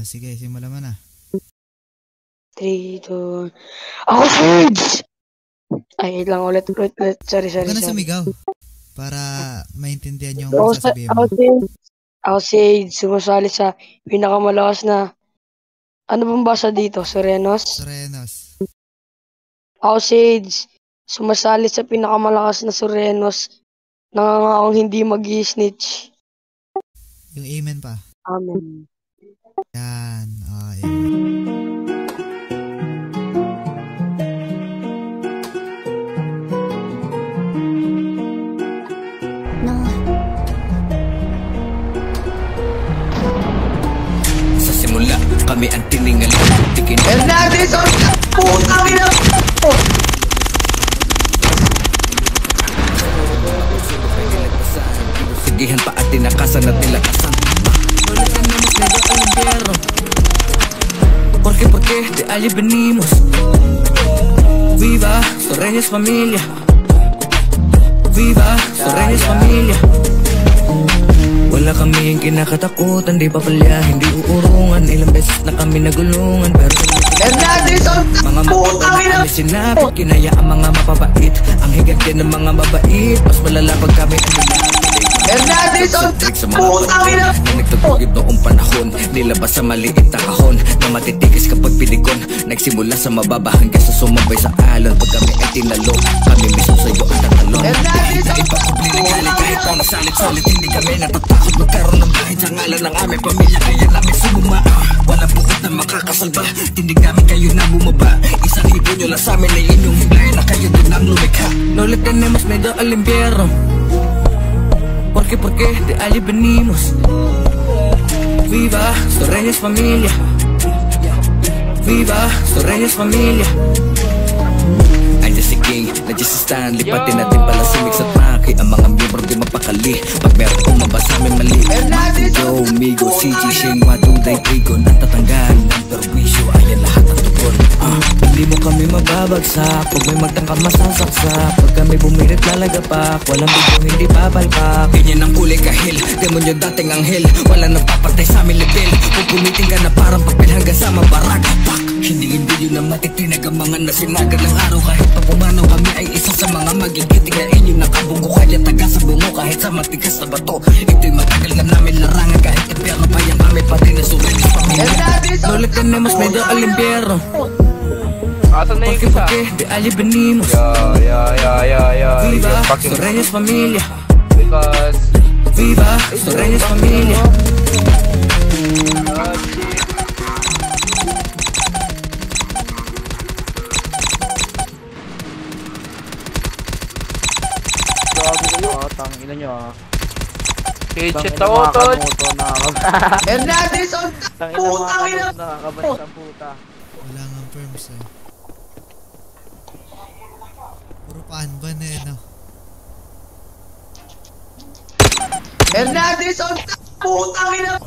Sige, simulan mo na. 3, 2, ako Serge! Ay, lang ulit. Sorry. Huwag ka na sumigaw. Para maintindihan yung sasabihin mo. Ako Serge, sumasali sa pinakamalakas na, ano bang basa dito? Surenos? Surenos. Ako Serge, sumasali sa pinakamalakas na Surenos, nangangakong hindi mag-i-snitch. Yung amen pa. Amen. Yan. Okay. Sa simula, kami ang tiningaling tikin. Hernandez, putang ina! Sigihan pa at tinakasan at nilakasan. Ulit na namas na daw ang impyero. Porque de allí venimos. Viva Sureños familia. Viva Sureños familia. Wala kami yung kinakatakutan, di papalya, hindi uurungan. Ilang beses na kami nagulungan, pero Hernandez, mga mapapala kami sinabi, kinaya ang mga mapapait. Ang higanti ng mga mabait, mas malala pag kami ang nilapit. Hernandez, sa mga pagkakas na nagtutugid noong panahon. Nilabas sa maliit na kahon na matitikis kapag pinikon. Nagsimula sa mababa hanggang sa sumabay sa alon. Pag kami ay tinalo, kami mismo sa'yo ang tatalon. Kahit na ipakubli na galit, kahit pa nasalit-salit, hindi kami natatakot magkaroon ng bahay sa ngalan ng aming pamilya. Kaya namin sumuma, walang bukod na makakasalba. Tindig namin kayo na bumaba. Isang hibo nyo lang sa amin ay inyong himlayan na kayo din ang lumikha. No le tenemos miedo al invierno, porque de allí venimos. Viva Sureños familia. Viva Sureños familia. Andiyan si King, nandiyan si Stanley, pati natin pala si Mix at Maki. Ang mga miyembro di mapakali pag meron umabas sa amin mali. Joe, Migo, CG, Shane, Matunday, Egon. Ang tatanggal ng perwisyo, ayan lahat ang tugon. Hindi mo kami mababagsak, pag may magtangka masasaksak. Pag kami bumirit lalagapak, walang bigo hindi babalpak. Ganyan ang kulay kahil, demonyo dating anghel. Wala nang papatay sa amin level. Pupulitin ka na parang papel hanggang sa mabaragapak. Hindi yun na matitinag ang mga nasinaga ng araw. Kahit pa pumanaw kami ay isa sa mga magigiting na inyong nakabunggo. Kaya taga sa bungo kahit sa matigas na bato. Ito'y matagal na namin larangan kahit impyerno pa yan kami pati na Sureños pamilya. No le tenemos miedo al invierno, porque de allí venimos. Viva Sureños familia. Viva Sureños familia. Tangina nyo Kitchen to, tol. Hernandez, Putang ina, nakakabalik ang puta. Wala nga perms eh. Puro panban eh, no? Hernandez, putang ina!